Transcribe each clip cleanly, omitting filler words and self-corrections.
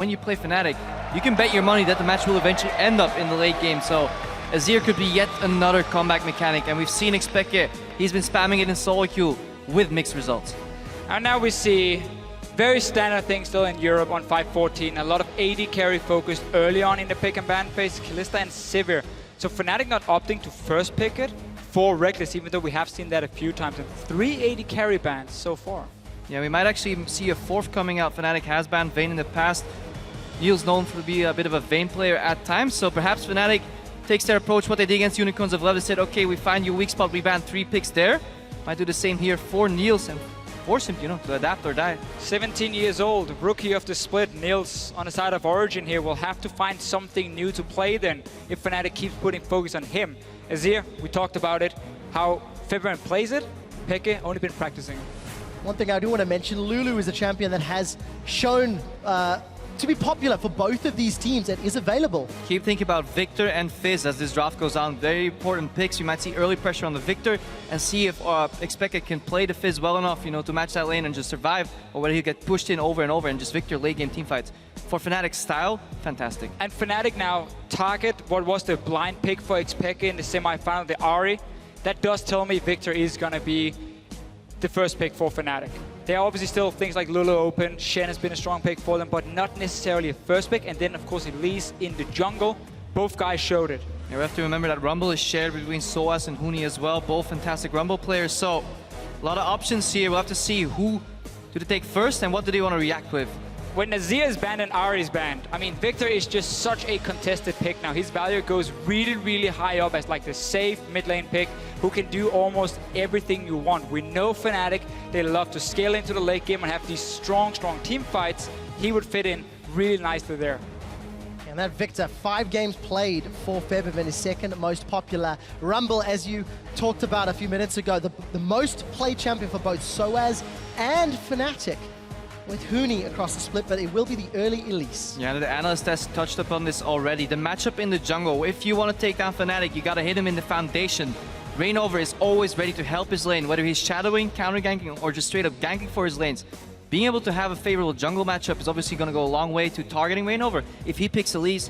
When you play Fnatic, you can bet your money that the match will eventually end up in the late game. So Azir could be yet another comeback mechanic, and we've seen xPeke. He's been spamming it in solo queue with mixed results. And now we see very standard things still in Europe on 5.14. A lot of AD carry focused early on in the pick and ban phase, Kalista and Sivir. So Fnatic not opting to first pick it for Rekkles, even though we have seen that a few times, and 3 AD carry bans so far. Yeah, we might actually see a fourth coming out. Fnatic has banned Vayne in the past. Niels known to be a bit of a Vayne player at times, so perhaps Fnatic takes their approach, what they did against Unicorns of Love. They said, okay, we find you weak spot, we ban 3 picks there. Might do the same here for Niels and force him, to adapt or die. 17 years old, rookie of the split, Niels on the side of Origen here will have to find something new to play then if Fnatic keeps putting focus on him. Azir, we talked about it, how Febiven plays it, Peke only been practicing. One thing I do want to mention, Lulu is a champion that has shown to be popular for both of these teams and is available. Keep thinking about Viktor and Fizz as this draft goes on. Very important picks. You might see early pressure on the Viktor and see if xPeke can play the Fizz well enough, to match that lane and just survive, or whether he'll get pushed in over and over and just Viktor late game teamfights. For Fnatic's style, fantastic. And Fnatic now target what was the blind pick for xPeke in the semi-final, the Ahri. That does tell me Viktor is going to be the first pick for Fnatic. There are obviously still things like Lulu open, Shen has been a strong pick for them, but not necessarily a first pick. And then, of course, Elise in the jungle. Both guys showed it. Yeah, we have to remember that Rumble is shared between Soaz and Huni as well. Both fantastic Rumble players. So, a lot of options here. We'll have to see who do they take first and what do they want to react with. When Azir is banned and Ahri is banned, I mean, Viktor is just such a contested pick now. His value goes really, really high up as like the safe mid lane pick who can do almost everything you want. We know Fnatic, they love to scale into the late game and have these strong, strong team fights. He would fit in really nicely there. And that Viktor, 5 games played for Febiven, his second most popular Rumble, as you talked about a few minutes ago, the most played champion for both Soaz and Fnatic, with Huni across the split, but it will be the early Elise. Yeah, the analyst has touched upon this already. The matchup in the jungle, if you want to take down Fnatic, you got to hit him in the foundation. Reignover is always ready to help his lane, whether he's shadowing, counter-ganking, or just straight up ganking for his lanes. Being able to have a favorable jungle matchup is obviously going to go a long way to targeting Reignover. If he picks Elise,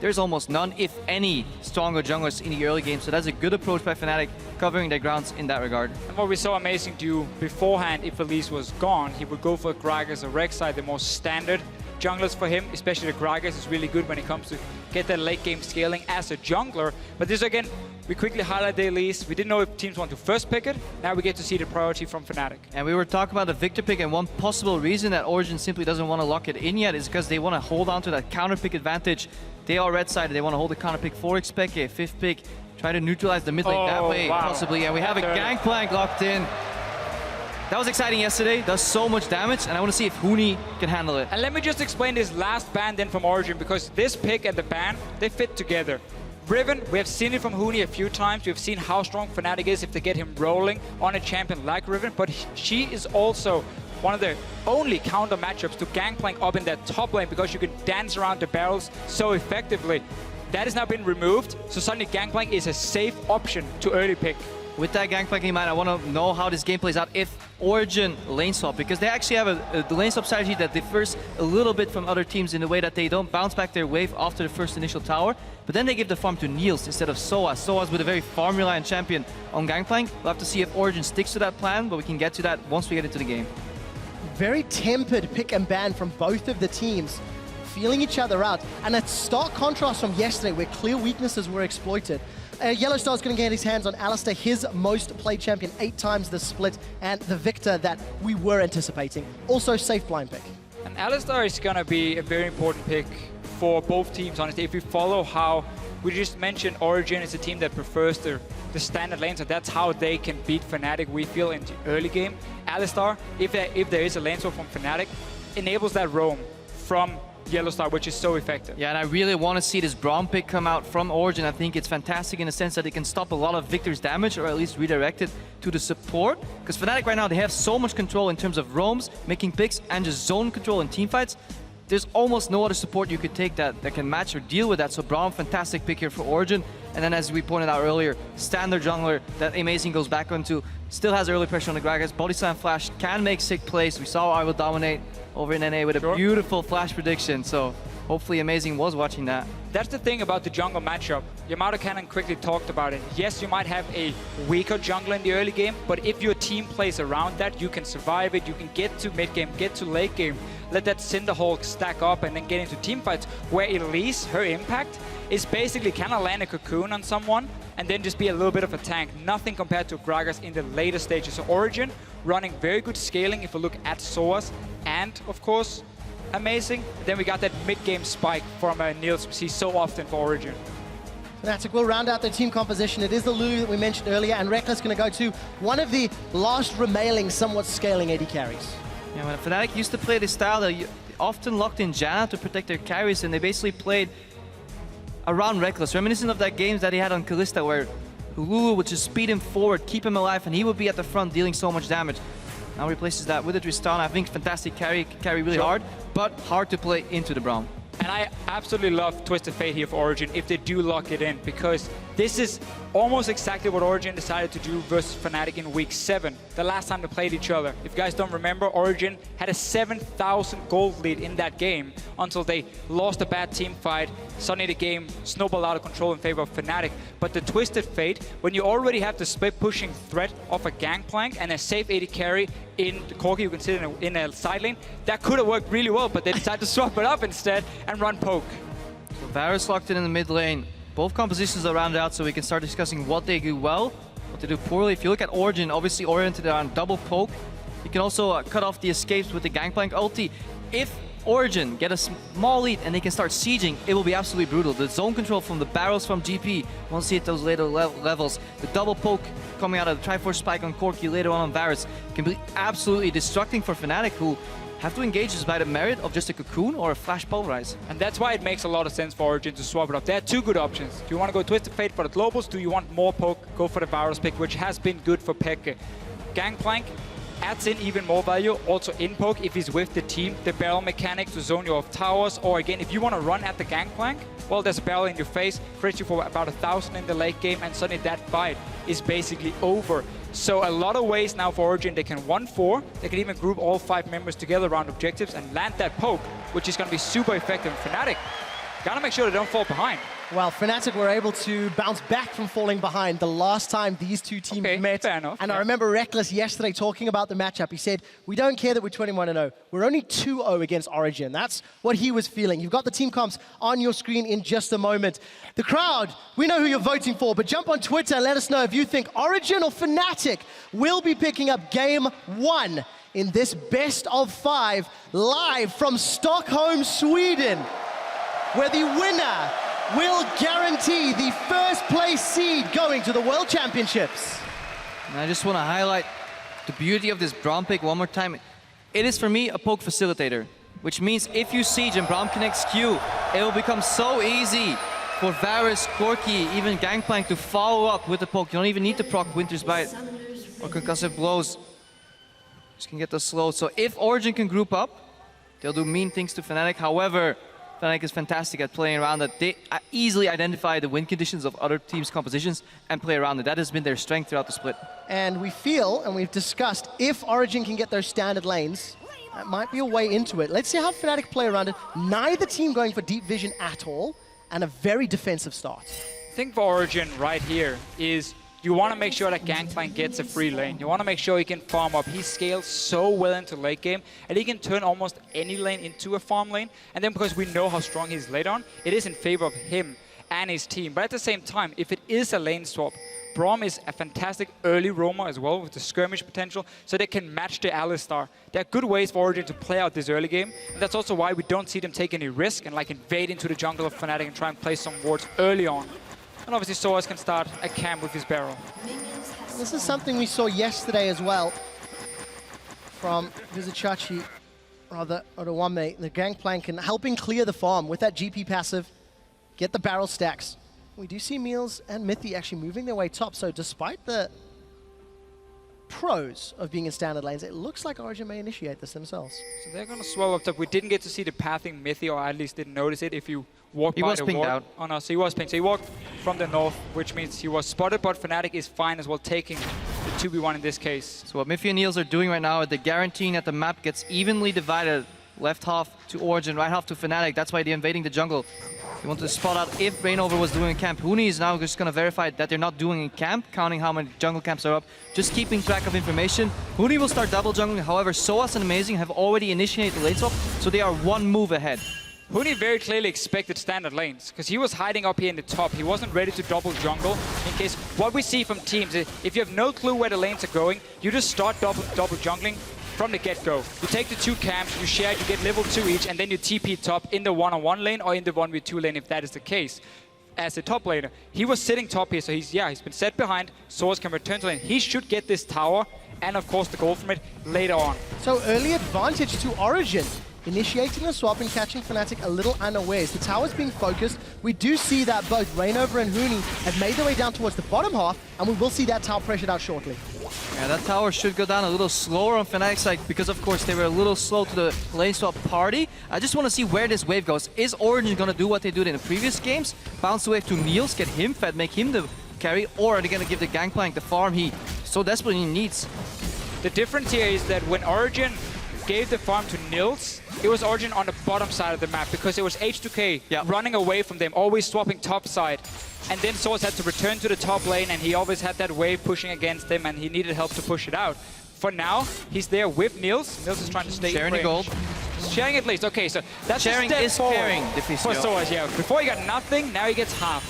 there's almost none, if any, stronger junglers in the early game. So that's a good approach by Fnatic, covering their grounds in that regard. And what we saw Amazing do beforehand, if Elise was gone, he would go for Gragas or Rek'Sai, the more standard junglers for him, especially the Gragas is really good when it comes to get that late game scaling as a jungler. But this again, we quickly highlight the Elise. We didn't know if teams want to first pick it. Now we get to see the priority from Fnatic. And we were talking about the Viktor pick, and one possible reason that Origen simply doesn't want to lock it in yet is because they want to hold on to that counter pick advantage. They are red sided. They want to hold the counter pick for xPeke, 5th pick, try to neutralize the mid lane that way, possibly. And we have a Gankplank locked in. That was exciting yesterday, does so much damage, and I want to see if Huni can handle it. And let me just explain this last ban then from Origen, because this pick and the ban, they fit together. Riven, we have seen it from Huni a few times. We've seen how strong Fnatic is if they get him rolling on a champion like Riven, but she is also one of the only counter matchups to Gankplank up in that top lane, because you can dance around the barrels so effectively. That has now been removed, so suddenly Gankplank is a safe option to early pick. With that Gankplank in mind, I want to know how this game plays out if Origen lane swap, because they actually have the lane swap strategy that differs a little bit from other teams in the way that they don't bounce back their wave after the first initial tower, but then they give the farm to Niels instead of Soaz. Soaz with a very farm-reliant champion on Gankplank. We'll have to see if Origen sticks to that plan, but we can get to that once we get into the game. Very tempered pick and ban from both of the teams, feeling each other out. And a stark contrast from yesterday where clear weaknesses were exploited. YellowStar is going to get his hands on Alistar, his most played champion, 8 times the split, and the Viktor that we were anticipating. Also safe blind pick. And Alistar is going to be a very important pick for both teams, honestly. If we follow how we just mentioned, Origen is a team that prefers the standard lane, so that's how they can beat Fnatic, we feel, in the early game. Alistar, if there is a lane swap from Fnatic, enables that roam from YellowStar, which is so effective. Yeah, and I really want to see this Braum pick come out from Origen. I think it's fantastic in the sense that it can stop a lot of Viktor's damage, or at least redirect it to the support. Because Fnatic right now, they have so much control in terms of roams, making picks, and just zone control in teamfights. there's almost no other support you could take that can match or deal with that. So Braum, fantastic pick here for Origen. And then as we pointed out earlier, standard jungler that Amazing goes back onto, still has early pressure on the Gragas. Body slam flash can make sick plays. We saw I will dominate over in NA with a beautiful flash prediction. So hopefully Amazing was watching that. That's the thing about the jungle matchup. Yamato Cannon quickly talked about it. Yes, you might have a weaker jungler in the early game, but if your team plays around that, you can survive it. You can get to mid game, get to late game, let that Cinderhulk stack up and then get into team fights where Elise, her impact, is basically kind of land a cocoon on someone and then just be a little bit of a tank. Nothing compared to Gragas in the later stages. So Origen running very good scaling if we look at Soaz and, of course, Amazing. Then we got that mid-game spike from Niels we see so often for Origen. Fnatic will round out their team composition. It is the Lulu that we mentioned earlier, and Rekkles going to go to one of the last remaining somewhat scaling AD carries. Yeah, when Fnatic used to play this style, they often locked in Janna to protect their carries, and they basically played around Rekkles, reminiscent of that games that he had on Kalista, where Lulu would just speed him forward, keep him alive, and he would be at the front dealing so much damage. Now replaces that with the Tristana. I think fantastic carry, can carry really hard, but hard to play into the Braum. And I absolutely love Twisted Fate here for Origen if they do lock it in, because this is almost exactly what Origen decided to do versus Fnatic in Week 7, the last time they played each other. If you guys don't remember, Origen had a 7,000 gold lead in that game until they lost a bad team fight. Suddenly the game snowballed out of control in favor of Fnatic. But the Twisted Fate, when you already have the split pushing threat of a Gankplank and a safe AD carry in the Corki you can sit in a side lane, that could have worked really well, but they decided to swap it up instead and run poke. So Varus locked in the mid lane. Both compositions are rounded out so we can start discussing what they do well, what they do poorly. If you look at Origen, obviously oriented around double poke. You can also cut off the escapes with the Gankplank ulti. If Origen get a small lead and they can start sieging, it will be absolutely brutal. The zone control from the barrels from GP, we'll see at those later levels. The double poke coming out of the Triforce Spike on Corki later on Varus can be absolutely destructing for Fnatic, who have to engage this by the merit of just a cocoon or a flash pulverize. And that's why it makes a lot of sense for Origen to swap it up. There are two good options. Do you want to go Twisted Fate for the globals? Do you want more poke? Go for the Varus pick, which has been good for Peke. Gankplank adds in even more value, also in poke if he's with the team. The barrel mechanic to zone you off towers, or again, if you want to run at the Gankplank, well, there's a barrel in your face, creates you for about 1,000 in the late game, and suddenly that fight is basically over. So a lot of ways now for Origen, they can 1-4, they can even group all 5 members together around objectives and land that poke, which is going to be super effective. Fnatic gotta make sure they don't fall behind. Well, Fnatic were able to bounce back from falling behind the last time these two teams met. Fair enough. And I remember Rekkles yesterday talking about the matchup. He said, we don't care that we're 21-0. We're only 2-0 against Origen. That's what he was feeling. You've got the team comps on your screen in just a moment. The crowd, we know who you're voting for, but jump on Twitter and let us know if you think Origen or Fnatic will be picking up Game 1 in this best of 5 live from Stockholm, Sweden, where the winner will guarantee the first place seed going to the World Championships. And I just want to highlight the beauty of this Braum pick one more time. It is for me a poke facilitator, which means if you siege and Braum connects Q, it will become so easy for Varus, Corki, even Gankplank to follow up with the poke. You don't even need to proc Winter's Bite or Concussive Blows. Just can get the slow. So if Origen can group up, they'll do mean things to Fnatic. However, Fnatic is fantastic at playing around it. They easily identify the win conditions of other teams' compositions and play around it. That has been their strength throughout the split. And we feel, and we've discussed, if Origen can get those standard lanes, that might be a way into it. Let's see how Fnatic play around it. Neither team going for deep vision at all, and a very defensive start. The thing for Origen right here is you want to make sure that Gankplank gets a free lane. You want to make sure he can farm up. He scales so well into late game, and he can turn almost any lane into a farm lane. And then because we know how strong he's late on, it is in favor of him and his team. But at the same time, if it is a lane swap, Braum is a fantastic early roamer as well with the skirmish potential, so they can match the Alistar. There are good ways for Origen to play out this early game, and that's also why we don't see them take any risk and like invade into the jungle of Fnatic and try and play some wards early on. And obviously Soaz can start a camp with his barrel. This is something we saw yesterday as well from Vizichachi, rather, Odawame, the Gankplank, and helping clear the farm with that GP passive, get the barrel stacks. We do see Niels and Mithy actually moving their way top, so despite the pros of being in standard lanes. It looks like Origen may initiate this themselves. So they're going to swell up top. We didn't get to see the pathing Mithy, or at least didn't notice it. If you walk He by was the pinged wall. out. Oh no, so he was pinged. So he walked from the north, which means he was spotted, but Fnatic is fine as well, taking the 2v1 in this case. So what Mithy and Niels are doing right now, they're guaranteeing that the map gets evenly divided. Left half to Origen, right half to Fnatic. That's why they're invading the jungle. They want to spot out if Reignover was doing a camp. Huni is now just going to verify that they're not doing a camp, counting how many jungle camps are up, just keeping track of information. Huni will start double jungling. However, Soaz and Amazing have already initiated the lane swap, so they are one move ahead. Huni very clearly expected standard lanes, because he was hiding up here in the top. He wasn't ready to double jungle in case. What we see from teams is if you have no clue where the lanes are going, you just start double jungling from the get-go. You take the 2 camps, you share, you get level 2 each, and then you TP top in the 1-on-1 lane or in the 1v2 lane if that is the case. As a top laner, he was sitting top here, so he's been set behind. Soaz can return to lane. He should get this tower and of course the gold from it later on. So early advantage to Origen. Initiating the swap and catching Fnatic a little unawares. The tower's being focused. We do see that both Reignover and Huni have made their way down towards the bottom half, and we will see that tower pressured out shortly. Yeah, that tower should go down a little slower on Fnatic's side because, of course, they were a little slow to the lane swap party. I just want to see where this wave goes. Is Origen going to do what they did in the previous games? Bounce the wave to Niels, get him fed, make him the carry, or are they going to give the Gankplank the farm he so desperately needs? The difference here is that when Origen gave the farm to Niels, it was Origen on the bottom side of the map because it was H2K running away from them, always swapping top side. And then Soaz had to return to the top lane, and he always had that wave pushing against him, and he needed help to push it out. For now, he's there with Niels. Niels is trying to stay sharing the gold. Sharing at least. Okay, so that's sharing a step is forward caring, Deficio. for Soaz. Yeah, before he got nothing, now he gets half.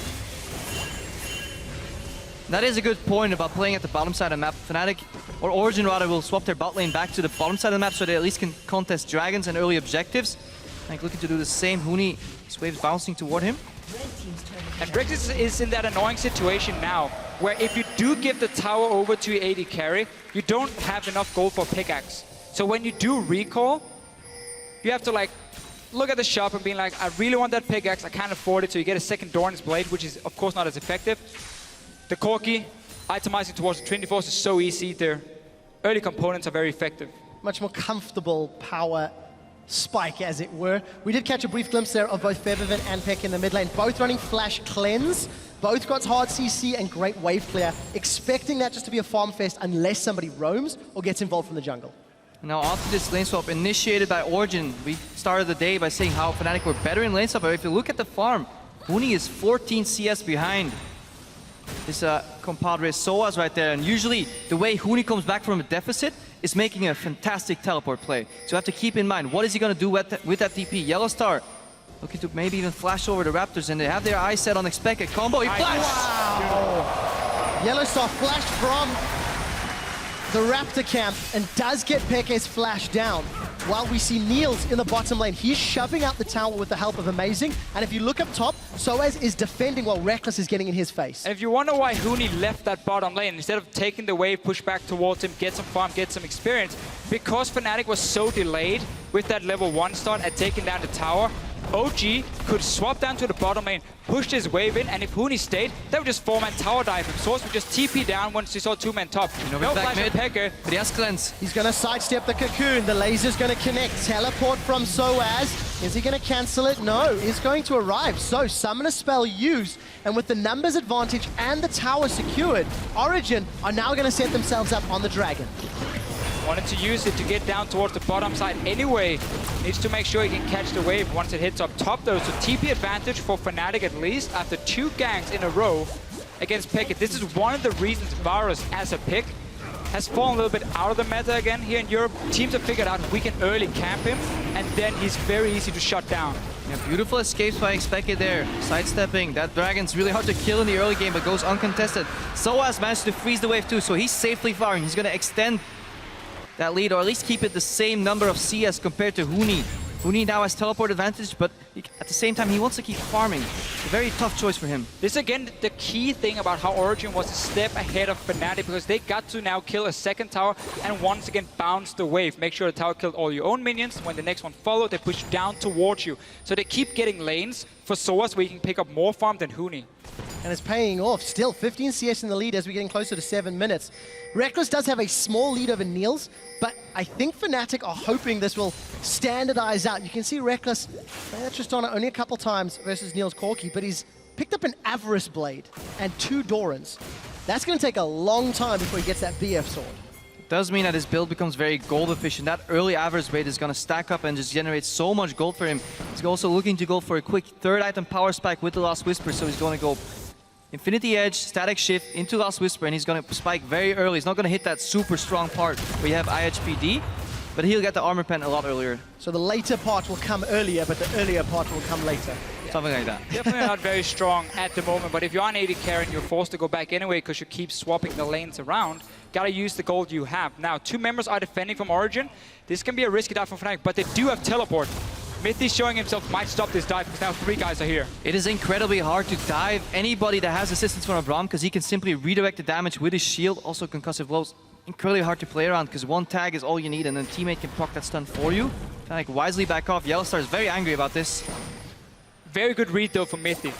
That is a good point about playing at the bottom side of the map. Fnatic, or Origen rather, will swap their bot lane back to the bottom side of the map so they at least can contest dragons and early objectives. Like looking to do the same. Huni, his wave's bouncing toward him. And Rekkles is in that annoying situation now, where if you do give the tower over to your AD carry, you don't have enough gold for pickaxe. So when you do recall, you have to like look at the shop and be like, I really want that pickaxe, I can't afford it, so you get a second Doran's Blade, which is of course not as effective. The Corki, itemizing towards the Trinity Force is so easy. Their early components are very effective. Much more comfortable power spike, as it were. We did catch a brief glimpse there of both Febiven and Peke in the mid lane, both running Flash Cleanse. Both got hard CC and great wave clear, expecting that just to be a farm fest unless somebody roams or gets involved from the jungle. Now after this lane swap initiated by Origen, we started the day by saying how Fnatic were better in lane swap, but if you look at the farm, Huni is 14 CS behind his compadre Soaz right there, and usually the way Huni comes back from a deficit is making a fantastic teleport play. So you have to keep in mind, what is he going to do with that TP? YellowStar looking to maybe even flash over the Raptors, and they have their eyes set on xPeke. Combo, he flashed! Wow! YellowStar flashed from the Raptor camp and does get Peke's flash down. While we see Niels in the bottom lane, he's shoving out the tower with the help of Amazing. And if you look up top, Soaz is defending while Rekkles is getting in his face. And if you wonder why Huni left that bottom lane, instead of taking the wave, push back towards him, get some farm, get some experience, because Fnatic was so delayed with that level 1 start at taking down the tower, OG could swap down to the bottom lane, pushed his wave in, and if Huni stayed, they would just 4-man tower dive him. Soaz would just TP down once he saw 2-man top. No flash on Peke. But he has cleanse. He's going to sidestep the cocoon. The laser's going to connect. Teleport from Soaz. Is he going to cancel it? No. He's going to arrive. So, summon a spell used. And with the numbers advantage and the tower secured, Origen are now going to set themselves up on the dragon. Wanted to use it to get down towards the bottom side anyway. Needs to make sure he can catch the wave once it hits up top though. So TP advantage for Fnatic at least after 2 ganks in a row against Peke. This is one of the reasons Varus as a pick has fallen a little bit out of the meta again here in Europe. Teams have figured out we can early camp him and then he's very easy to shut down. Yeah, beautiful escapes by xPeke there. Sidestepping. That dragon's really hard to kill in the early game but goes uncontested. Soaz managed to freeze the wave too, so he's safely firing. He's going to extend that lead, or at least keep it the same number of CS compared to Huni. Huni now has teleport advantage, but at the same time, he wants to keep farming. A very tough choice for him. This again, the key thing about how Origen was a step ahead of Fnatic, because they got to now kill a second tower and once again bounce the wave. Make sure the tower killed all your own minions. When the next one followed, they push down towards you. So they keep getting lanes for Soaz where he can pick up more farm than Huni. And it's paying off. Still 15 CS in the lead as we're getting closer to 7 minutes. Rekkles does have a small lead over Niels, but I think Fnatic are hoping this will standardize out. You can see Rekkles Tristana only a couple times versus Niels Corki, but he's picked up an Avarice Blade and 2 Dorans. That's going to take a long time before he gets that BF sword. Does mean that his build becomes very gold efficient. That early Avarice Blade is going to stack up and just generate so much gold for him. He's also looking to go for a quick 3rd item power spike with the Last Whisper, so he's going to go Infinity Edge, Static Shift into Last Whisper, and he's going to spike very early. He's not going to hit that super strong part where you have IHPD, but he'll get the armor pen a lot earlier. So the later part will come earlier, but the earlier part will come later. Something like that. Definitely not very strong at the moment, but if you're on AD carry and you're forced to go back anyway because you keep swapping the lanes around, gotta use the gold you have. Now, 2 members are defending from Origen. This can be a risky dive for Fnatic, but they do have teleport. Mithy showing himself might stop this dive because now 3 guys are here. It is incredibly hard to dive anybody that has assistance from a Braum because he can simply redirect the damage with his shield. Also concussive blows, incredibly hard to play around because 1 tag is all you need and then teammate can proc that stun for you. Fnatic wisely back off. YellowStar is very angry about this. Very good read though from Mithy.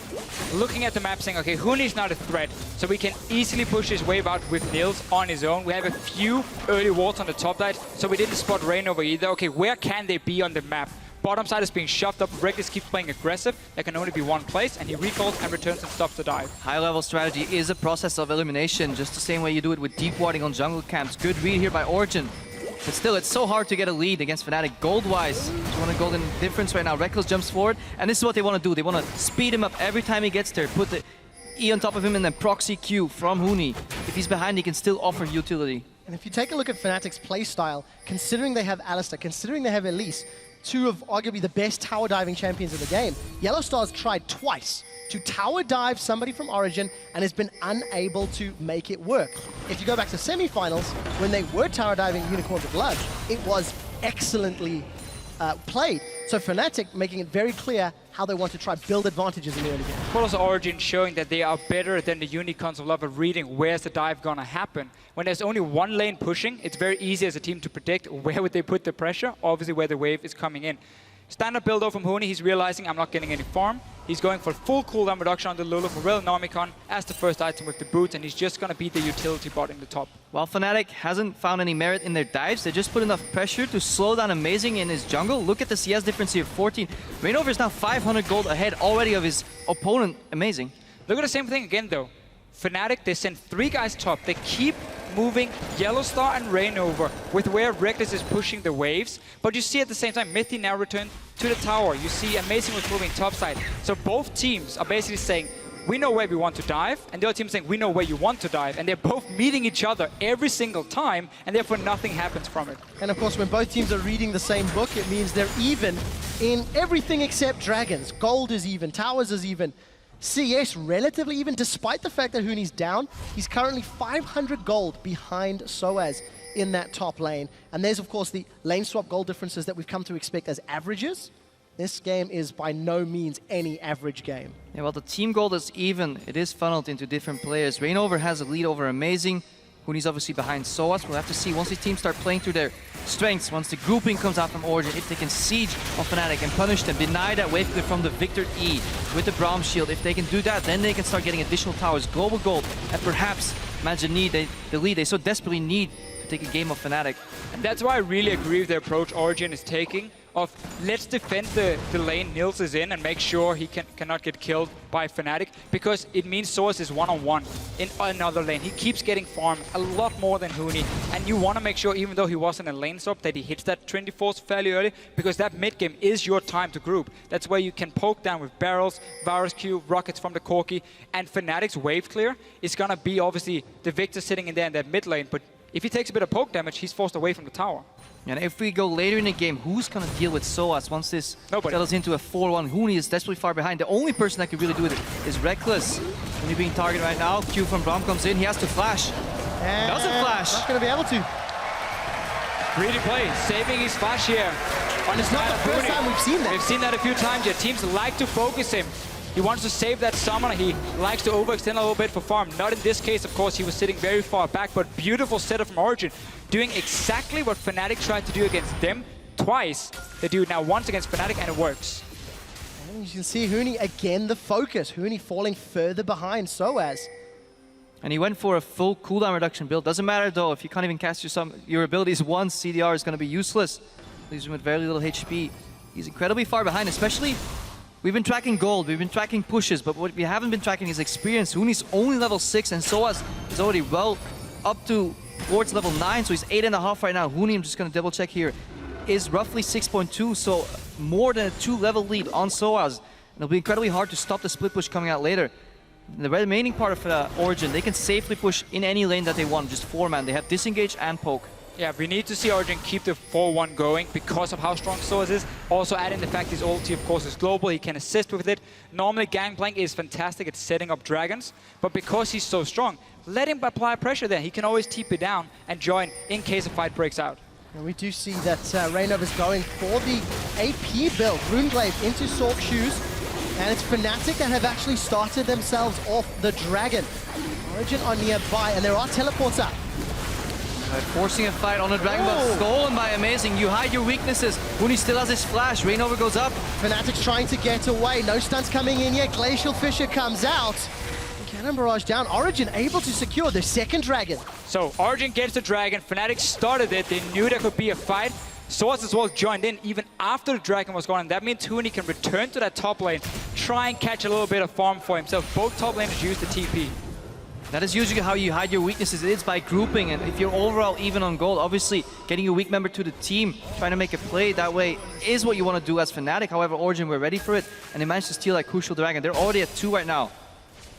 Looking at the map saying, okay, Huni's not a threat, so we can easily push his wave out with Niels on his own. We have a few early wards on the top side, so we didn't spot Reignover either. Okay, where can they be on the map? Bottom side is being shoved up. Rekkles keeps playing aggressive. There can only be one place, and he recalls and returns and stops the dive. High-level strategy is a process of elimination, just the same way you do it with deep warding on jungle camps. Good read here by Origen. But still, it's so hard to get a lead against Fnatic gold-wise. Just want a golden difference right now. Rekkles jumps forward, and this is what they want to do. They want to speed him up every time he gets there, put the E on top of him, and then proxy Q from Huni. If he's behind, he can still offer utility. And if you take a look at Fnatic's playstyle, considering they have Alistar, considering they have Elise, 2 of arguably the best tower diving champions in the game, YellowStar's tried twice to tower dive somebody from Origen and has been unable to make it work. If you go back to semifinals, when they were tower diving Unicorns of Blood, it was excellently played. So Fnatic making it very clear how they want to try build advantages in the early game. But also Origen showing that they are better than the Unicorns of Love at reading where's the dive gonna happen. When there's only 1 lane pushing, it's very easy as a team to predict where would they put the pressure, obviously where the wave is coming in. Standard build from Huni, he's realizing I'm not getting any farm. He's going for full cooldown reduction on the Lulu for Real Nomicon as the first item with the boots, and he's just gonna be the utility bot in the top. While Fnatic hasn't found any merit in their dives, they just put enough pressure to slow down Amazing in his jungle. Look at the CS difference here, 14. Reignover is now 500 gold ahead already of his opponent. Amazing. Look at the same thing again though. Fnatic, they send 3 guys top. They keep moving YellowStar and Reignover with where Rekkles is pushing the waves. But you see at the same time, Mithy now returned to the tower. You see Amazing was moving topside. So both teams are basically saying, we know where we want to dive, and the other team saying, we know where you want to dive. And they're both meeting each other every single time, and therefore nothing happens from it. And of course, when both teams are reading the same book, it means they're even in everything except dragons. Gold is even, towers is even. CS relatively even, despite the fact that Huni's down. He's currently 500 gold behind Soaz in that top lane. And there's, of course, the lane swap gold differences that we've come to expect as averages. This game is by no means any average game. Yeah, well, the team gold is even. It is funneled into different players. Reignover has a lead over Amazing. Huni's obviously behind Soaz. We'll have to see once the teams start playing through their strengths, once the grouping comes out from Origen, if they can siege on Fnatic and punish them, deny that wave clear from the Viktor E with the Braum shield. If they can do that, then they can start getting additional towers, global gold, and perhaps manage the lead they so desperately need to take a game of Fnatic. And that's why I really agree with the approach Origen is taking of let's defend the lane Niels is in and make sure he cannot get killed by Fnatic, because it means Soaz is one-on-one in another lane. He keeps getting farmed a lot more than Huni, and you want to make sure, even though he wasn't a lane swap, that he hits that 24th fairly early, because that mid-game is your time to group. That's where you can poke down with barrels, Varus Q, rockets from the Corki, and Fnatic's wave clear is going to be obviously the Viktor sitting in there in that mid lane, but if he takes a bit of poke damage, he's forced away from the tower. And if we go later in the game, who's going to deal with Soaz once this Nobody. settles into a 4-1? Huni is desperately far behind. The only person that can really do it is Rekkles. Huni being targeted right now. Q from Braum comes in. He has to flash. And Doesn't flash. Not going to be able to. Really play, saving his flash here. It's not the first time we've seen that. We've seen that a few times. Your teams like to focus him. He wants to save that summoner. He likes to overextend a little bit for farm. Not in this case, of course. He was sitting very far back, but beautiful setup from Origen. Doing exactly what Fnatic tried to do against them twice. They do it now once against Fnatic, and it works. And you can see Huni again the focus. Huni falling further behind Soaz. And he went for a full cooldown reduction build. Doesn't matter though, if you can't even cast your abilities once, CDR is going to be useless. Leaves him with very little HP. He's incredibly far behind, especially we've been tracking gold, we've been tracking pushes, but what we haven't been tracking is experience. Huni's only level 6 and Soaz is already well up towards level 9, so he's 8.5 right now. Huni, I'm just going to double check here, is roughly 6.2, so more than a 2-level lead on Soaz. It'll be incredibly hard to stop the split push coming out later. The remaining part of Origen, they can safely push in any lane that they want, just 4-man. They have disengage and poke. Yeah, we need to see Origen keep the 4-1 going because of how strong Soaz is. Also adding the fact his ulti, of course, is global. He can assist with it. Normally, Gankplank is fantastic at setting up dragons, but because he's so strong, let him apply pressure there. He can always TP down and join in case a fight breaks out. And we do see that Reignover is going for the AP build. Runeglaive into Sork Shoes. And it's Fnatic that have actually started themselves off the dragon. Origen are nearby, and there are teleports up. Forcing a fight on the dragon, but stolen by Amazing. You hide your weaknesses. Huni still has his flash. Reignover goes up. Fnatic's trying to get away. No stunts coming in yet. Glacial Fissure comes out. Cannon Barrage down. Origen able to secure the second dragon. So Origen gets the dragon. Fnatic started it. They knew there could be a fight. Soaz as well joined in even after the dragon was gone, and that means Huni can return to that top lane, try and catch a little bit of farm for himself. Both top laners use the TP. That is usually how you hide your weaknesses. It's by grouping, and if you're overall even on gold, obviously getting your weak member to the team, trying to make a play that way is what you want to do as Fnatic. However, Origen were ready for it, and they managed to steal that crucial dragon. They're already at 2 right now.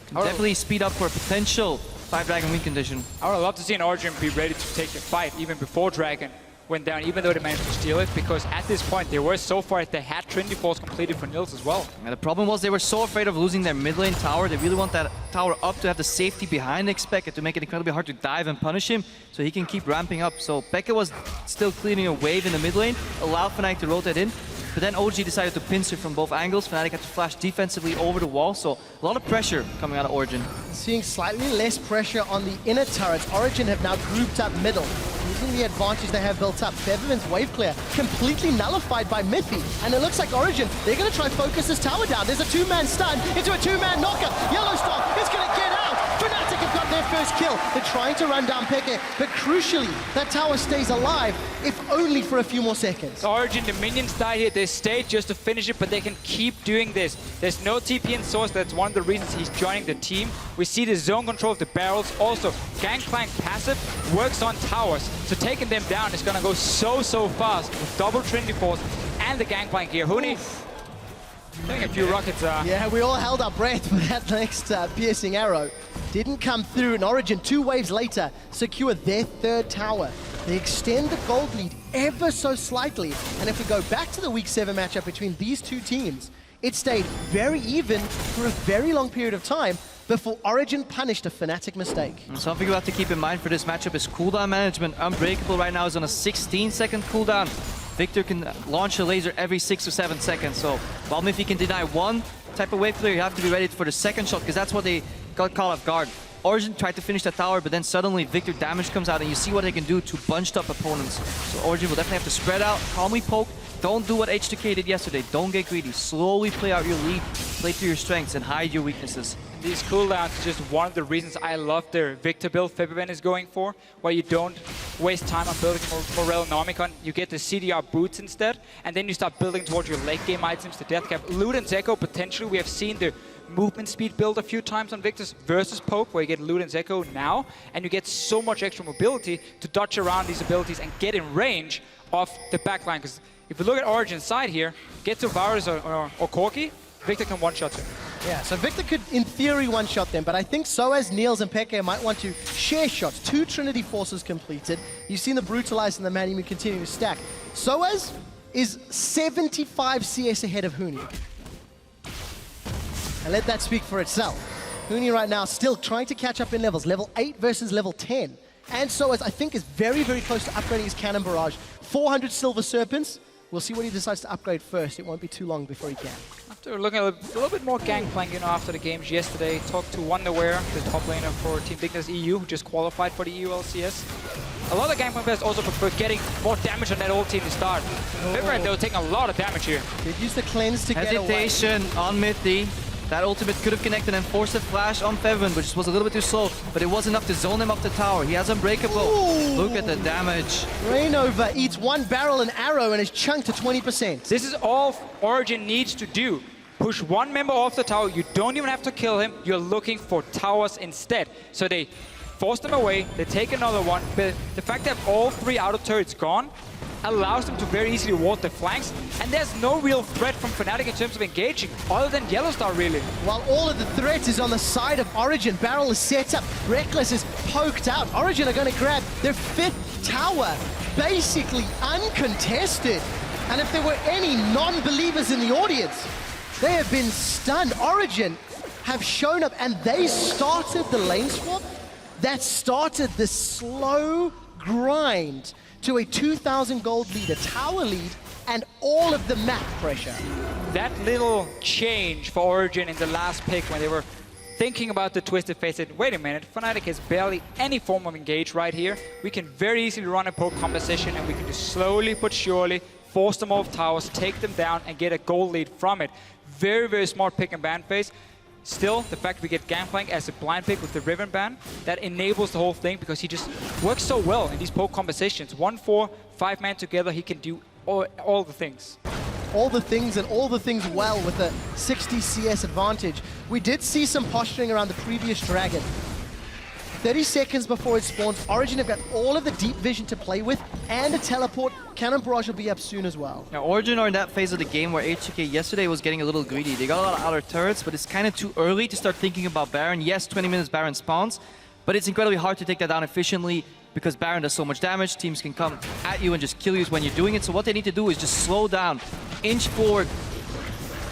Can definitely speed up for a potential 5-dragon win condition. I would love to see an Origen be ready to take the fight even before dragon went down, even though they managed to steal it, because at this point they were so far they had Trinity Falls completed for Niels as well. And the problem was they were so afraid of losing their mid lane tower. They really want that tower up to have the safety behind xPeke to make it incredibly hard to dive and punish him, so he can keep ramping up. So Peke was still clearing a wave in the mid lane, allowed Fnatic to rotate in, but then OG decided to pincer from both angles. Fnatic had to flash defensively over the wall, so a lot of pressure coming out of Origen. Seeing slightly less pressure on the inner turrets, Origen have now grouped up middle. Using the advantage they have built up, Febiven's wave clear completely nullified by Mithy, and it looks like Origen, they're going to try and focus this tower down. There's a 2-man stun into a 2-man knocker. YellowStar is going to get out. Fnatic have got their first kill. They're trying to run down Peke, but crucially, that tower stays alive, if only for a few more seconds. Origen, the minions died here. They stayed just to finish it, but they can keep doing this. There's no TP in Source. That's one of the reasons he's joining the team. We see the zone control of the barrels. Also, Gankplank passive works on towers, so taking them down is going to go so fast with double Trinity Force and the Gankplank here. Huni doing a few rockets. Yeah, we all held our breath for that next piercing arrow. Didn't come through, and Origen, 2 waves later, secure their 3rd tower. They extend the gold lead ever so slightly, and if we go back to the Week 7 matchup between these two teams, it stayed very even for a very long period of time before Origen punished a Fnatic mistake. And something you have to keep in mind for this matchup is cooldown management. Unbreakable right now is on a 16-second cooldown. Viktor can launch a laser every 6 or 7 seconds, so while Mithy can deny one type of wave clear, you have to be ready for the second shot, because that's what they got caught off guard. Origen tried to finish that tower, but then suddenly Viktor damage comes out, and you see what they can do to bunched up opponents. So Origen will definitely have to spread out, calmly poke. Don't do what HTK did yesterday. Don't get greedy. Slowly play out your lead, play to your strengths, and hide your weaknesses. These cooldowns is just one of the reasons I love the Viktor build Febiven is going for, where you don't waste time on building Morellonomicon. You get the CDR boots instead, and then you start building towards your late game items, the death cap. Lute and Zeko, potentially, we have seen the movement speed build a few times on Viktor's versus poke, where you get Lute and Zeko now, and you get so much extra mobility to dodge around these abilities and get in range of the backline. Because if you look at Origen's side here, get to Varus or Corki, Viktor can one-shot him. Yeah, so Viktor could, in theory, one-shot them, but I think Soaz, Niels, and Peke might want to share shots. 2 Trinity Forces completed. You've seen the Brutalize and the Man even continue to stack. Soaz is 75 CS ahead of Huni. And let that speak for itself. Huni right now still trying to catch up in levels. Level 8 versus level 10. And Soaz, I think, is very, very close to upgrading his Cannon Barrage. 400 Silver Serpents. We'll see what he decides to upgrade first. It won't be too long before he can. After looking at a little bit more Gankplank, after the games yesterday, talked to Wonderware, the top laner for Team Dignitas EU, who just qualified for the EU LCS. A lot of Gankplank players also prefer getting more damage on that ulti in the start. Febiven, they were taking a lot of damage here. They'd use the cleanse to get away. Hesitation on Mithy. That ultimate could have connected and forced a flash on Febiven, which was a little bit too slow, but it was enough to zone him up the tower. He has Unbreakable. Ooh. Look at the damage. Reignover eats one barrel and arrow and is chunked to 20%. This is all Origen needs to do. Push one member off the tower. You don't even have to kill him. You're looking for towers instead. So they force them away. They take another one. But the fact that all 3 outer turrets gone allows them to very easily ward the flanks. And there's no real threat from Fnatic in terms of engaging, other than YellowStar, really. While all of the threat is on the side of Origen, barrel is set up, Rekkles is poked out. Origen are going to grab their 5th tower, basically uncontested. And if there were any non-believers in the audience, they have been stunned. Origen have shown up and they started the lane swap that started the slow grind to a 2,000 gold lead, a tower lead, and all of the map pressure. That little change for Origen in the last pick when they were thinking about the Twisted Fate, said, wait a minute, Fnatic has barely any form of engage right here. We can very easily run a poke composition and we can just slowly but surely force them off towers, take them down, and get a gold lead from it. Very, very smart pick and ban phase. Still, the fact we get Gankplank as a blind pick with the Riven ban, that enables the whole thing because he just works so well in these poke compositions. 1-4, 5-man together, he can do all the things. All the things and all the things well with a 60 CS advantage. We did see some posturing around the previous dragon. 30 seconds before it spawns, Origen have got all of the deep vision to play with and a teleport. Cannon Barrage will be up soon as well. Now, Origen are in that phase of the game where HK yesterday was getting a little greedy. They got a lot of outer turrets, but it's kind of too early to start thinking about Baron. Yes, 20 minutes Baron spawns, but it's incredibly hard to take that down efficiently because Baron does so much damage. Teams can come at you and just kill you when you're doing it. So what they need to do is just slow down, inch forward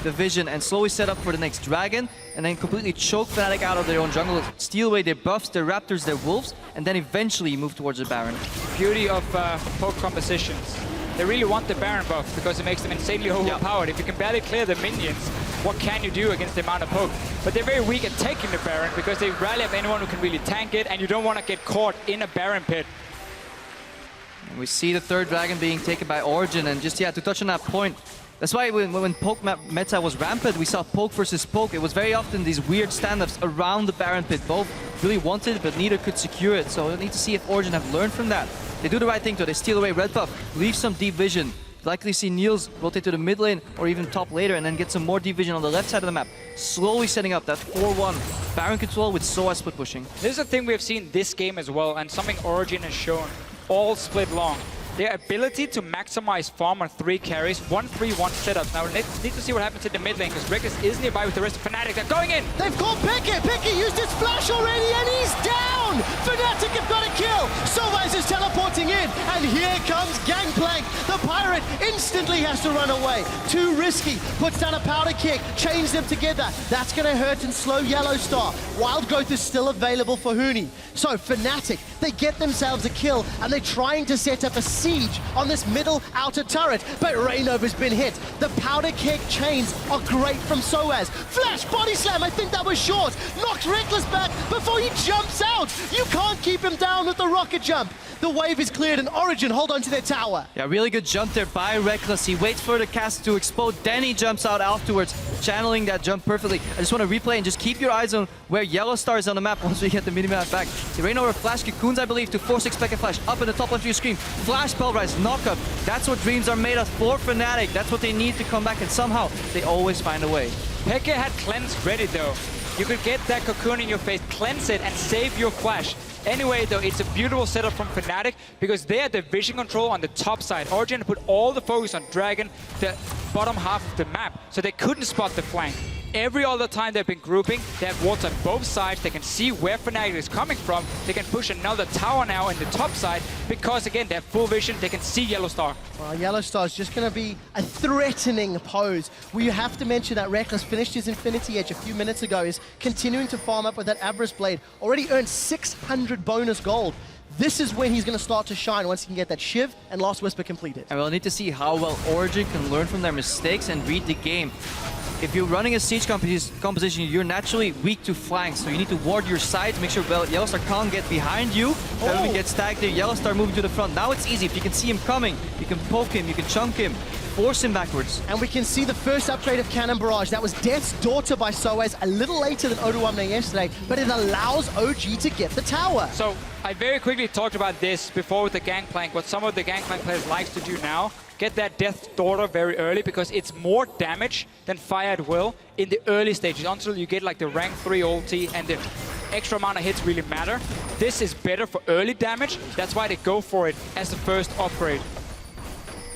the vision, and slowly set up for the next dragon, and then completely choke Fnatic out of their own jungle, steal away their buffs, their raptors, their wolves, and then eventually move towards the Baron. Beauty of poke compositions. They really want the Baron buff because it makes them insanely overpowered. If you can barely clear the minions, what can you do against the amount of poke? But they're very weak at taking the Baron because they rarely have anyone who can really tank it, and you don't want to get caught in a Baron pit. And we see the 3rd dragon being taken by Origen, and just, to touch on that point, that's why when poke meta was rampant, we saw poke versus poke. It was very often these weird stand-ups around the Baron pit. Both really wanted it, but neither could secure it. So we need to see if Origen have learned from that. They do the right thing though. They steal away red buff, leave some deep vision. Likely see Niels rotate to the mid lane or even top later, and then get some more deep vision on the left side of the map. Slowly setting up that 4-1 Baron control with Soaz split pushing. This is a thing we have seen this game as well, and something Origen has shown all split long. Their ability to maximize farm on 3 carries, 1-3-1 setups. Now, we need to see what happens in the mid lane, because Rekkles is nearby with the rest of Fnatic. They're going in! They've caught Peke! Peke used his flash already, and he's down! Fnatic have got a kill! Soaz is teleporting in, and here comes Gankplank! The pirate instantly has to run away. Too risky. Puts down a powder kick, chains them together. That's going to hurt and slow YellowStar. Wild Growth is still available for Huni. So, Fnatic, they get themselves a kill, and they're trying to set up a siege on this middle outer turret, but Reignover's been hit. The powder keg chains are great from Soaz. Flash body slam, I think that was short. Knocks Rekkles back before he jumps out. You can't keep him down with the rocket jump. The wave is cleared and Origen hold on to their tower. Yeah, really good jump there by Rekkles. He waits for the cast to explode, then he jumps out afterwards, channeling that jump perfectly. I just want to replay and just keep your eyes on where YellowStar is on the map once we get the minimap back. The Reignover flash cocoons, I believe, to force xPeke flash up in the top left of your screen. Flash Spellrise, knockup. That's what dreams are made of for Fnatic. That's what they need to come back, and somehow they always find a way. Peke had cleanse ready though. You could get that cocoon in your face, cleanse it, and save your flash. Anyway, though, it's a beautiful setup from Fnatic because they had the vision control on the top side. Origen put all the focus on Dragon, the bottom half of the map, so they couldn't spot the flank. Every other time they've been grouping, they have wards on both sides. They can see where Fnatic is coming from. They can push another tower now in the top side because, again, they have full vision. They can see YellowStar. Well, YellowStar is just going to be a threatening pose. We have to mention that Rekkles finished his Infinity Edge a few minutes ago, is continuing to farm up with that Avarice Blade. Already earned 600 bonus gold. This is when he's going to start to shine once he can get that Shiv and Last Whisper completed. And we'll need to see how well Origen can learn from their mistakes and read the game. If you're running a siege composition, you're naturally weak to flanks, so you need to ward your sides, make sure YellowStar can't get behind you. Febiven gets tagged there, YellowStar moving to the front. Now it's easy. If you can see him coming, you can poke him, you can chunk him, force him backwards. And we can see the first upgrade of Cannon Barrage. That was Death's Daughter by Soaz, a little later than Oduwamne yesterday, but it allows OG to get the tower. So I very quickly talked about this before with the Gankplank. What some of the Gankplank players likes to do now, get that Death's Daughter very early because it's more damage than Fire at Will in the early stages until you get like the rank 3 ulti and the extra amount of hits really matter. This is better for early damage. That's why they go for it as the first upgrade.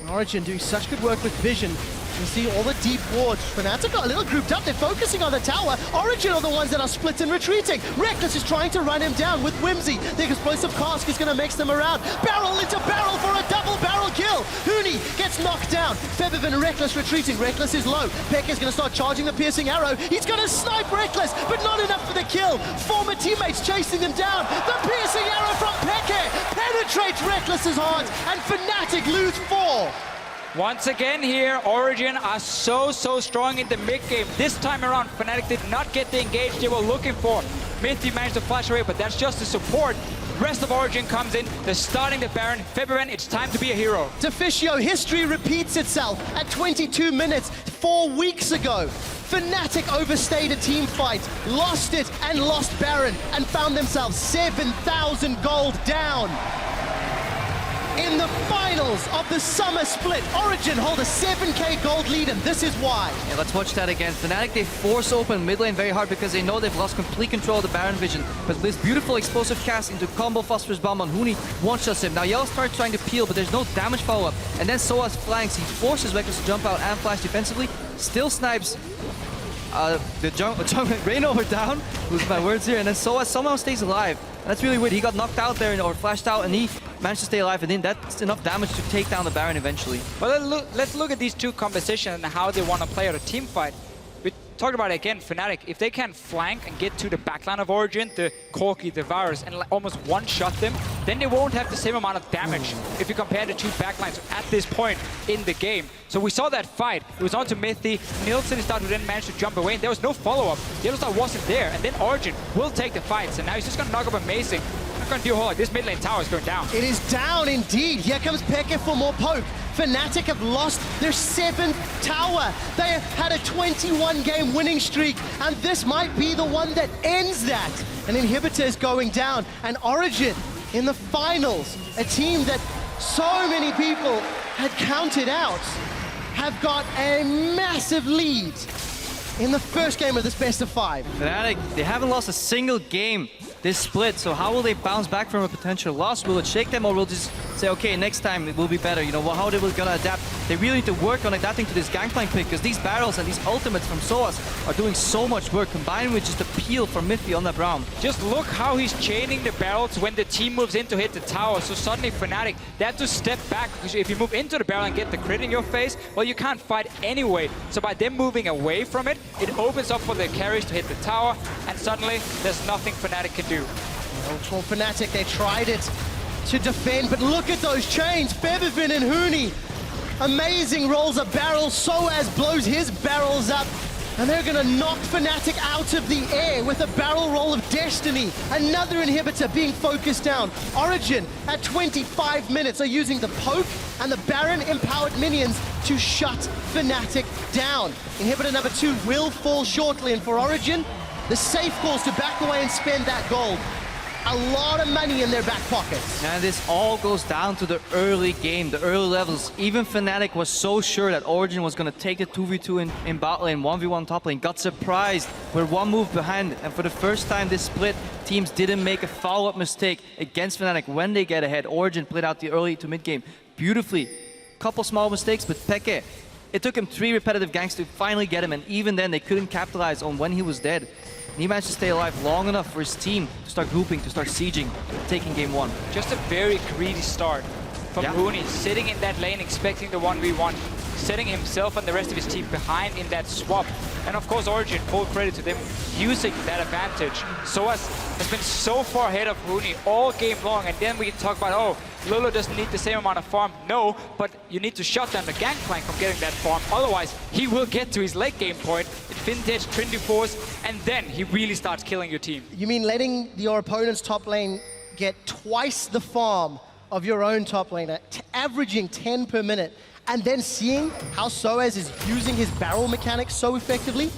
Origen doing such good work with Vision. You see all the deep wards. Fnatic are a little grouped up. They're focusing on the tower. Origen are the ones that are split and retreating. Rekkles is trying to run him down with Whimsy. The explosive cask is going to mix them around. Barrel into barrel for a double barrel kill. Huni gets knocked down. Febiven and Rekkles retreating. Rekkles is low. Peke is going to start charging the piercing arrow. He's going to snipe Rekkles, but not enough for the kill. Former teammates chasing them down. The piercing arrow from Peke penetrates Rekkles' heart, and Fnatic lose 4. Once again here, Origen are so strong in the mid-game. This time around, Fnatic did not get the engage they were looking for. Mithy managed to flash away, but that's just the support. Rest of Origen comes in, they're starting the Baron. Febiven, it's time to be a hero. Deficio, history repeats itself at 22 minutes 4 weeks ago. Fnatic overstayed a team fight, lost it and lost Baron, and found themselves 7,000 gold down. In the finals of the summer split, Origen hold a 7k gold lead, and this is why. Yeah, let's watch that again. Fnatic, they force open mid lane very hard because they know they've lost complete control of the Baron vision. But this beautiful explosive cast into combo Phosphorus Bomb on Huni one-shots him. Now YellowStar trying to peel, but there's no damage follow-up. And then Soaz flanks. He forces Rekkles to jump out and flash defensively. Still snipes the Reignover down. Lose my words here. And then Soaz somehow stays alive. And that's really weird. He got knocked out there or flashed out, and he managed to stay alive, and then that's enough damage to take down the Baron eventually. But let's look at these two compositions and how they want to play out a team fight. We talked about it again, Fnatic. If they can flank and get to the backline of Origen, the Corki, the Varus, and almost one-shot them, then they won't have the same amount of damage if you compare the two backlines at this point in the game. So we saw that fight. It was on to Mithy. Niels and Star didn't manage to jump away, and there was no follow-up. YellowStar wasn't there, and then Origen will take the fight. So now he's just going to knock up Amazing. Not going to do a whole lot. This mid lane tower is going down. It is down indeed. Here comes Peke for more poke. Fnatic have lost their 7th tower. They had a 21-game winning streak, and this might be the one that ends that. An inhibitor is going down, and Origen in the finals, a team that so many people had counted out, have got a massive lead in the first game of this best of 5. Fnatic, they haven't lost a single game this split, so how will they bounce back from a potential loss? Will it shake them, or will just say, okay, next time it will be better? You know, how they will gonna adapt? They really need to work on adapting to this Gankplank pick, because these barrels and these ultimates from Soaz are doing so much work, combined with just a peel from Mithy on that Braum. Just look how he's chaining the barrels when the team moves in to hit the tower. So suddenly Fnatic, they have to step back, because if you move into the barrel and get the crit in your face, well, you can't fight anyway. So by them moving away from it, it opens up for the carries to hit the tower, and suddenly there's nothing Fnatic can do. For Fnatic, they tried it to defend, but look at those chains. Febiven and Huni. Amazing rolls of barrels. Soaz blows his barrels up, and they're going to knock Fnatic out of the air with a barrel roll of destiny. Another inhibitor being focused down. Origen at 25 minutes are using the poke and the Baron empowered minions to shut Fnatic down. Inhibitor number 2 will fall shortly, and for Origen, the safe calls to back away and spend that gold. A lot of money in their back pockets. And this all goes down to the early game, the early levels. Even Fnatic was so sure that Origen was going to take the 2v2 in bot lane, 1v1 top lane. Got surprised. We're one move behind. And for the first time this split, teams didn't make a follow-up mistake against Fnatic when they get ahead. Origen played out the early to mid game beautifully. Couple small mistakes, but Peke, it took him 3 repetitive ganks to finally get him. And even then, they couldn't capitalize on when he was dead. And he managed to stay alive long enough for his team to start grouping, to start sieging, taking game 1. Just a very greedy start from Huni, sitting in that lane expecting the 1v1. setting himself and the rest of his team behind in that swap. And of course, Origen, full credit to them using that advantage. Soaz has been so far ahead of Huni all game long, and then we can talk about, oh, Lulu doesn't need the same amount of farm. No, but you need to shut down the Gankplank from getting that farm. Otherwise, he will get to his late game point, vintage, Trinity Force, and then he really starts killing your team. You mean letting your opponent's top lane get twice the farm of your own top laner, averaging 10 per minute, and then seeing how Soaz is using his barrel mechanics so effectively?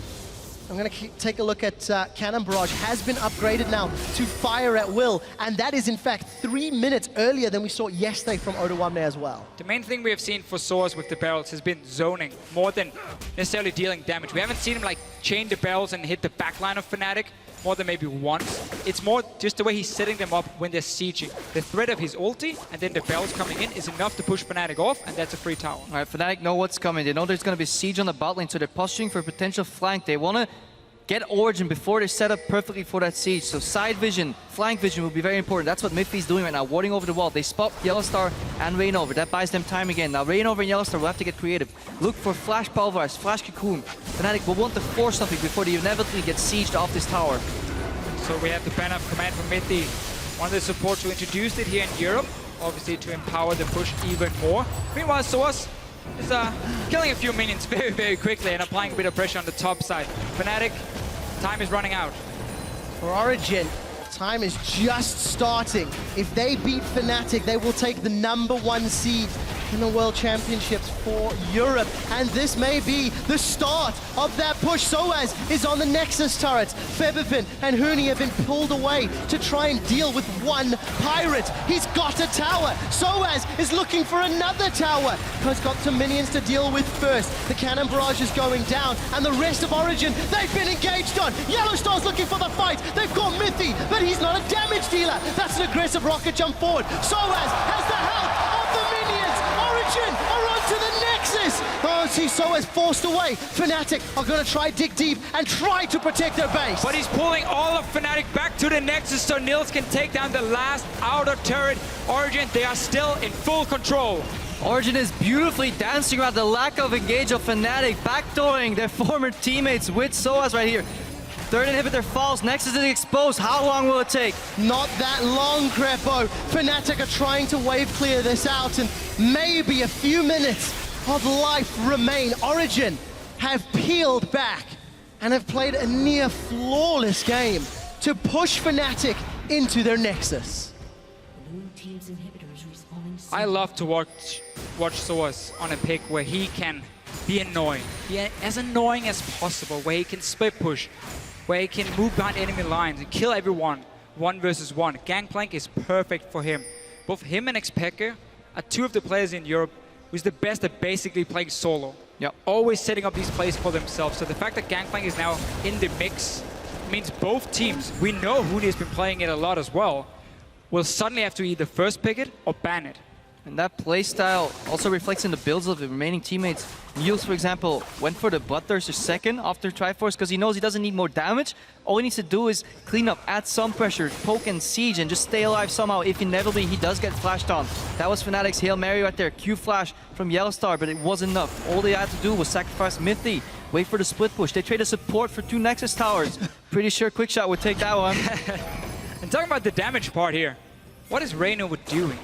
I'm going to take a look at Cannon Barrage. Has been upgraded now to fire at will, and that is in fact 3 minutes earlier than we saw yesterday from Oda as well. The main thing we have seen for Soaz with the barrels has been zoning more than necessarily dealing damage. We haven't seen him like chain the barrels and hit the backline of Fnatic more than maybe once. It's more just the way he's setting them up when they're sieging. The threat of his ulti and then the barrels coming in is enough to push Fnatic off, and that's a free tower. All right, Fnatic know what's coming. They know there's going to be siege on the bot lane, so they're posturing for a potential flank. They want to get Origen before they set up perfectly for that siege. So side vision, flank vision will be very important. That's what Mithy's doing right now, warding over the wall. They spot YellowStar and Reignover. That buys them time again. Now Reignover and YellowStar will have to get creative. Look for flash pulverize, flash cocoon. Fnatic will want to force something before they inevitably get sieged off this tower. So we have the ban of command from Mithy. One of the supports who introduced it here in Europe, obviously to empower the push even more. Meanwhile, Soaz is killing a few minions very, very quickly and applying a bit of pressure on the top side. Fnatic, time is running out. For Origen, time is just starting. If they beat Fnatic, they will take the #1 seed in the World Championships for Europe. And this may be the start of that push. Soaz is on the Nexus turret. Febiven and Huni have been pulled away to try and deal with one pirate. He's got a tower. Soaz is looking for another tower. He's got some minions to deal with first. The cannon barrage is going down, and the rest of Origen, they've been engaged on. YellowStar's looking for the fight. They've got Mithy, but he's not a damage dealer. That's an aggressive rocket jump forward. Soaz has the help of the minions. Origen are onto the Nexus. Oh, see, Soaz forced away. Fnatic are going to try dig deep and try to protect their base. But he's pulling all of Fnatic back to the Nexus so Niels can take down the last outer turret. Origen, they are still in full control. Origen is beautifully dancing around the lack of engage of Fnatic, backdooring their former teammates with Soaz right here. Third inhibitor falls, Nexus is exposed. How long will it take? Not that long, Krepo. Fnatic are trying to wave clear this out, and maybe a few minutes of life remain. Origen have peeled back and have played a near flawless game to push Fnatic into their Nexus. I love to watch Soaz on a pick where he can be annoying. Be as annoying as possible, where he can split push, where he can move behind enemy lines and kill everyone 1 versus 1. Gankplank is perfect for him. Both him and xPeke are two of the players in Europe who's the best at basically playing solo. Yep. Always setting up these plays for themselves. So the fact that Gankplank is now in the mix means both teams, we know Huni has been playing it a lot as well, will suddenly have to either first pick it or ban it. And that playstyle also reflects in the builds of the remaining teammates. Niels, for example, went for the Bloodthirster second after Triforce because he knows he doesn't need more damage. All he needs to do is clean up, add some pressure, poke and siege, and just stay alive somehow if inevitably he does get flashed on. That was Fnatic's Hail Mary right there. Q flash from YellowStar, but it wasn't enough. All they had to do was sacrifice Mithy, wait for the split push. They traded support for 2 Nexus towers. Pretty sure QuickShot would take that one. And talking about the damage part here, what is Reignover doing?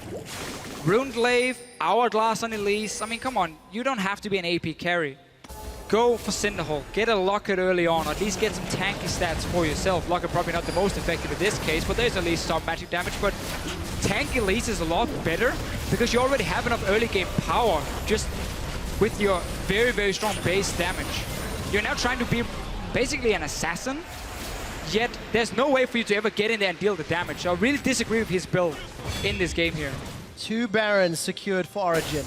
Rune Glaive, Hourglass on Elise. I mean, come on, you don't have to be an AP carry. Go for Cinderhole, get a Locket early on, or at least get some tanky stats for yourself. Locket probably not the most effective in this case, but there's Elise start magic damage. But tank Elise is a lot better because you already have enough early game power just with your very, very strong base damage. You're now trying to be basically an assassin, yet there's no way for you to ever get in there and deal the damage. So I really disagree with his build in this game here. 2 Barons secured for Origen.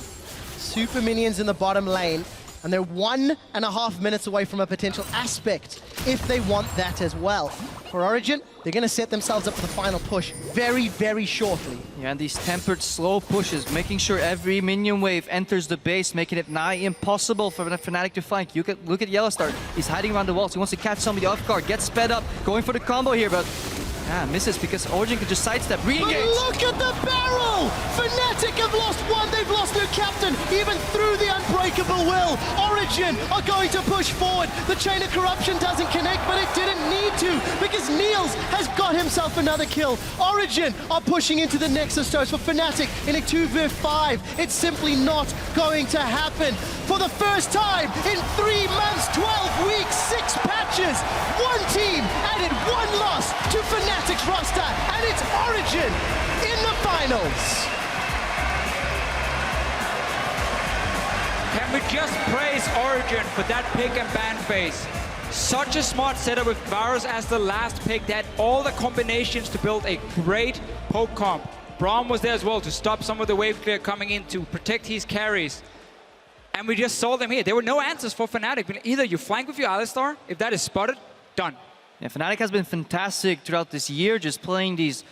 Super minions in the bottom lane, and they're 1.5 minutes away from a potential aspect if they want that as well. For Origen, they're going to set themselves up for the final push very, very shortly. Yeah, and these tempered slow pushes, making sure every minion wave enters the base, making it nigh impossible for the Fnatic to flank. You can look at YellowStar. He's hiding around the walls. He wants to catch somebody off guard, get sped up, going for the combo here, but Yeah, misses because Origen could just sidestep, re-engage. But look at the barrel! Fnatic have lost one, they've lost their captain, even through the unbreakable will. Origen are going to push forward. The chain of corruption doesn't connect, but it didn't need to because Niels has got himself another kill. Origen are pushing into the Nexus Toast for Fnatic in a 2v5. It's simply not going to happen. For the first time in 3 months, 12 weeks, 6 patches, one team added one loss to Fnatic's roster, and it's Origen in the finals. Can we just praise Origen for that pick and ban phase? Such a smart setup with Varus as the last pick. They had all the combinations to build a great poke comp. Braum was there as well to stop some of the wave clear coming in, to protect his carries. And we just saw them here. There were no answers for Fnatic. Either you flank with your Alistar, if that is spotted, done. Yeah, Fnatic has been fantastic throughout this year, just playing these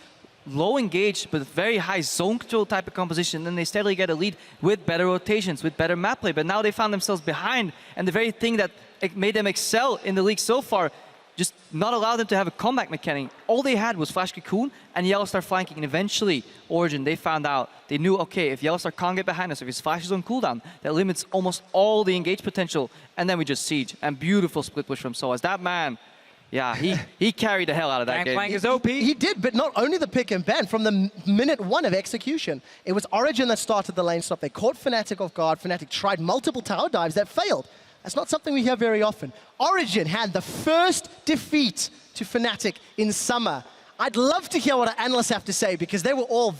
low engaged but very high zone control type of composition. Then they steadily get a lead with better rotations, with better map play. But now they found themselves behind, and the very thing that made them excel in the league so far just not allow them to have a comeback mechanic. All they had was Flash Cocoon and YellowStar flanking, and eventually Origen, they found out, they knew, okay, if YellowStar can't get behind us, if his Flash is on cooldown, that limits almost all the engage potential, and then we just siege. And beautiful split push from Soaz. That man, yeah, he carried the hell out of that game. Gankplank is OP. He did, but not only the pick and ban, from the minute 1 of execution, it was Origen that started the lane stop. They caught Fnatic off guard. Fnatic tried multiple tower dives that failed. That's not something we hear very often. Origen had the first defeat to Fnatic in summer. I'd love to hear what our analysts have to say because they were all